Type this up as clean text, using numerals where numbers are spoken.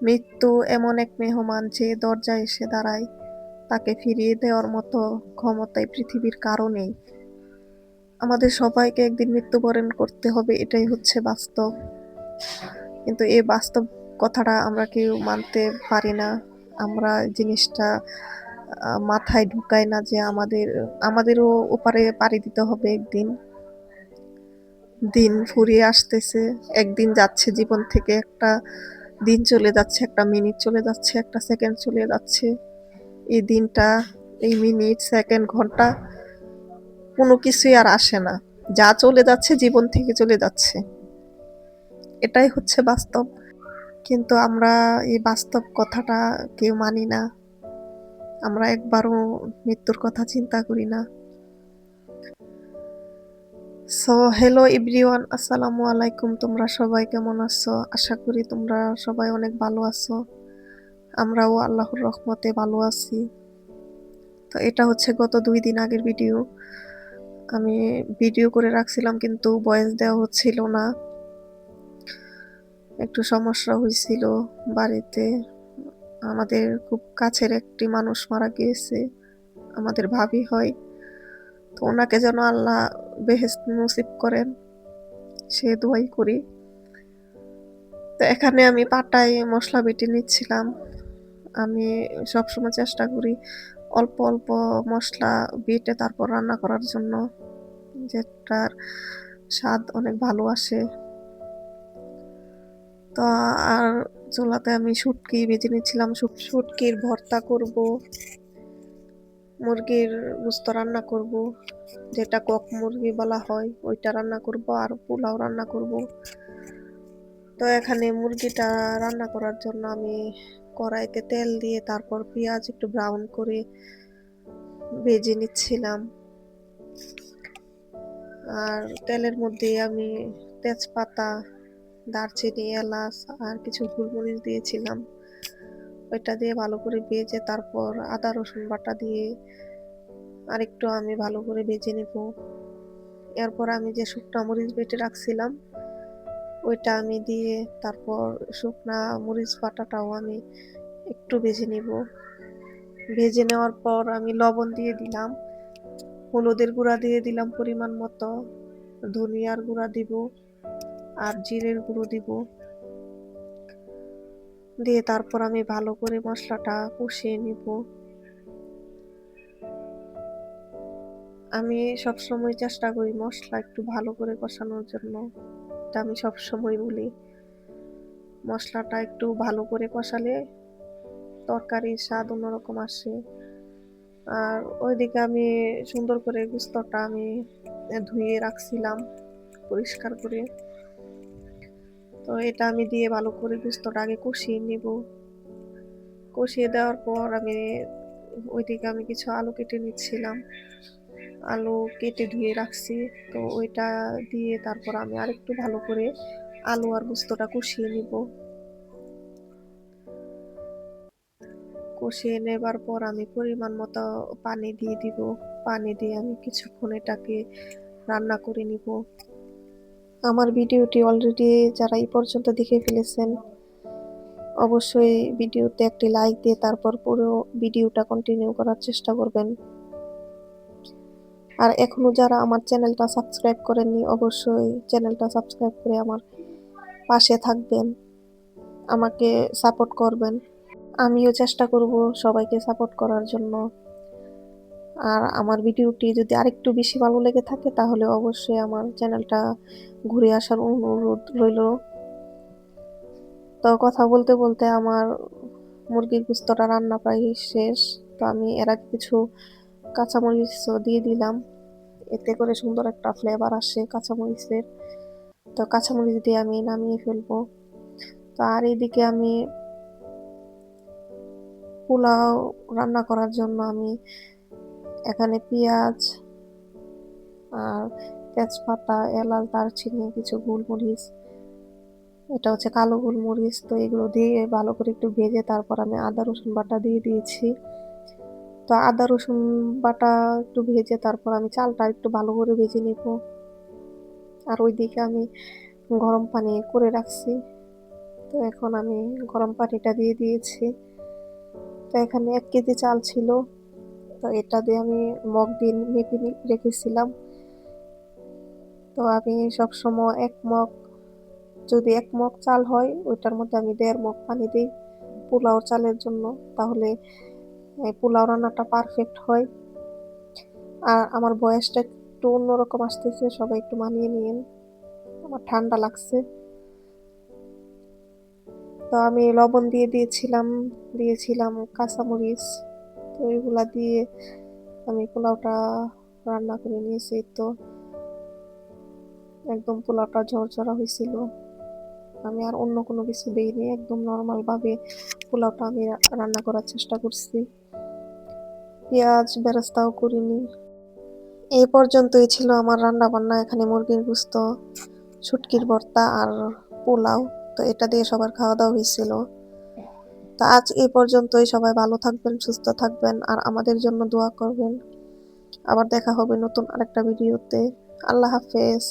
মৃত্যু এমন এক মেহমান যে দরজায় এসে দাঁড়ায়, তাকে ফিরিয়ে দেওয়ার মতো ক্ষমতায় পৃথিবীর কারো নেই। আমাদের সবাইকে একদিন মৃত্যুবরণ করতে হবে, এটাই হচ্ছে বাস্তব। কিন্তু এই বাস্তব কথাটা আমরা কেউ মানতে পারি না। আমরা জিনিসটা মাথায় ঢুকাই না যে আমাদেরও ওপারে পাড়ি দিতে হবে একদিন। দিন ফুরিয়ে আসতেছে, একদিন যাচ্ছে জীবন থেকে, একটা দিন চলে যাচ্ছে, একটা মিনিট চলে যাচ্ছে, একটা সেকেন্ড চলে যাচ্ছে। এই দিনটা, এই মিনিট, সেকেন্ড, ঘন্টা কোনো কিছুই আর আসে না। যা চলে যাচ্ছে জীবন থেকে চলে যাচ্ছে, এটাই হচ্ছে বাস্তব। কিন্তু আমরা এই বাস্তব কথাটা কেউ মানি না। আমরা একবারও মৃত্যুর কথা চিন্তা করি না। সো হ্যালো এভরিওয়ান, আসসালামু আলাইকুম। তোমরা সবাই কেমন আছো? আশা করি তোমরা সবাই অনেক ভালো আছো। আমরাও আল্লাহর রহমতে ভালো আছি। তো এটা হচ্ছে গত 2 দিন আগের ভিডিও। আমি ভিডিও করে রাখছিলাম কিন্তু ভয়েস দেওয়া হচ্ছিল না, একটু সমস্যা হয়েছিল বাড়িতে। আমাদের খুব কাছের একটি মানুষ মারা গিয়েছে, আমাদের ভাবি হয়। তো ওনাকে যেন আল্লাহ বেহেশত নসিব করেন, সে দোয়াই করি। তো এখানে আমি পাটায় মশলা বেটে নিচ্ছিলাম। আমি সবসময় চেষ্টা করি অল্প অল্প মশলা বেটে তারপর রান্না করার জন্য, যেটার স্বাদ অনেক ভালো আসে। তো আর চুলাতে আমি শুটকি ভেজে নিচ্ছিলাম, শুটকির ভর্তা করব, মুরগির গোস্ত রান্না করব, যেটা কক মুরগি বলা হয়, ওইটা রান্না করব, আর পোলাও রান্না করব। তো এখানে মুরগিটা রান্না করার জন্য আমি কড়াইতে তেল দিয়ে তারপর পেঁয়াজ একটু ব্রাউন করে ভেজে নিচ্ছিলাম। আর তেলের মধ্যে আমি তেজপাতা, দারচিনি, এলাচ আর কিছু গোলমরিচ দিয়েছিলাম। ওইটা দিয়ে ভালো করে ভেজে তারপর আদা রসুন বাটা দিয়ে আরেকটু আমি ভালো করে ভেজে নিব। এরপর আমি যে শুকনা মরিচ বেটে রাখছিলাম ওইটা আমি দিয়ে তারপর শুকনা মরিচ বাটাটাও আমি একটু ভেজে নিব। ভেজে নেওয়ার পর আমি লবণ দিয়ে দিলাম, হলুদের গুঁড়া দিয়ে দিলাম পরিমাণ মতো, ধনিয়ার গুঁড়া দিব আর জিরের গুঁড়ো দিব। দিয়ে তারপর আমি ভালো করে মশলাটা কষিয়ে নিব। আমি সবসময় চেষ্টা করি মশলা একটু ভালো করে কষানোর জন্য, এটা আমি সবসময় বলি। মশলাটা একটু ভালো করে কষালে তরকারির স্বাদ অন্যরকম আসে। আর ওইদিকে আমি সুন্দর করে গোস্তটা আমি ধুয়ে রাখছিলাম পরিষ্কার করে। তো এটা আমি দিয়ে ভালো করে গোস্তটা আগে কষিয়ে নিব। কষিয়ে দেওয়ার পর আমি ওইদিকে আমি কিছু আলু কেটে নিচ্ছিলাম, আলু কেটে ধুয়ে রাখছি। তো ওইটা দিয়ে তারপর আমি আরেকটু ভালো করে আলু আর গোস্তটা কষিয়ে নিব। কষিয়ে নেবার পর আমি পরিমাণ মতো পানি দিয়ে দিব। পানি দিয়ে আমি কিছুক্ষণ এটাকে রান্না করে নিব। আমার ভিডিওটি অলরেডি যারা এই পর্যন্ত দেখে ফেলেছেন, অবশ্যই ভিডিওতে একটি লাইক দিয়ে তারপর পুরো ভিডিওটা কন্টিনিউ করার চেষ্টা করবেন। আর এখনো যারা আমার চ্যানেলটা সাবস্ক্রাইব করেননি, অবশ্যই চ্যানেলটা সাবস্ক্রাইব করে আমার পাশে থাকবেন, আমাকে সাপোর্ট করবেন। আমিও চেষ্টা করব সবাইকে সাপোর্ট করার জন্য। আর আমার ভিডিওটি যদি আরেকটু বেশি ভালো লেগে থাকে তাহলে অবশ্যই আমার চ্যানেলটা ঘুরে আসার অনুরোধ রইল। তো কথা বলতে বলতে আমার মুরগির গোস্তটা রান্না প্রায় শেষ। তো আমি এর আগে কিছু কাঁচামরিচও দিয়ে দিলাম, এতে করে সুন্দর একটা ফ্লেভার আসে কাঁচামরিচের। তো কাঁচামরিচ দিয়ে আমি নামিয়ে ফেলবো। তো আর এইদিকে আমি পোলাও রান্না করার জন্য আমি এখানে পেঁয়াজ আর তেজপাতা, এলাচ, দারচিনি, কিছু গোলমরিচ, এটা হচ্ছে কালো গোলমরিচ, তো এগুলো দিয়ে ভালো করে একটু ভেজে তারপর আমি আদা রসুন বাটা দিয়ে দিয়েছি। তো আদা রসুন বাটা একটু ভেজে তারপর আমি চালটা একটু ভালো করে ভেজে নেব। আর ওইদিকে আমি গরম পানি করে রাখছি, তো এখন আমি গরম পানিটা দিয়ে দিয়েছি। তো এখানে 1 কেজি চাল ছিল, তো এটা দিয়ে আমি মগ দিয়ে মেপে রেখেছিলাম। তো আমি সবসময় 1 মগ, যদি 1 মগ চাল হয় ওইটার মধ্যে আমি 1.5 মগ পানি দিই পোলাও চালের জন্য, তাহলে পোলাও রান্নাটা পারফেক্ট হয়। আর আমার ভয়েসটা একটু অন্যরকম আসতেছে, সবাই একটু মানিয়ে নিয়েন, আমার ঠান্ডা লাগছে। তো আমি লবণ দিয়ে দিয়েছিলাম কাঁচামরিচ। তো এগুলা দিয়ে আমি পোলাওটা রান্না করে নিয়েছি। তো একদম পোলাওটা ঝরঝরা হয়েছিল। আমি আর অন্য কোনো কিছু দিইনি, একদম নর্মাল ভাবে পোলাওটা আমি রান্না করার চেষ্টা করছি, পেঁয়াজ বেরেস্তাও করিনি। এই পর্যন্তই ছিল আমার রান্না বান্না। এখানে মুরগির গোস্ত, শুটকির ভর্তা আর পোলাও, তো এটা দিয়ে সবার খাওয়া দাওয়া হয়েছিল। তো আজ এই পর্যন্তই। সবাই ভালো থাকবেন, সুস্থ থাকবেন আর আমাদের জন্য দোয়া করবেন। আবার দেখা হবে নতুন আরেকটা ভিডিওতে। আল্লাহ হাফেজ।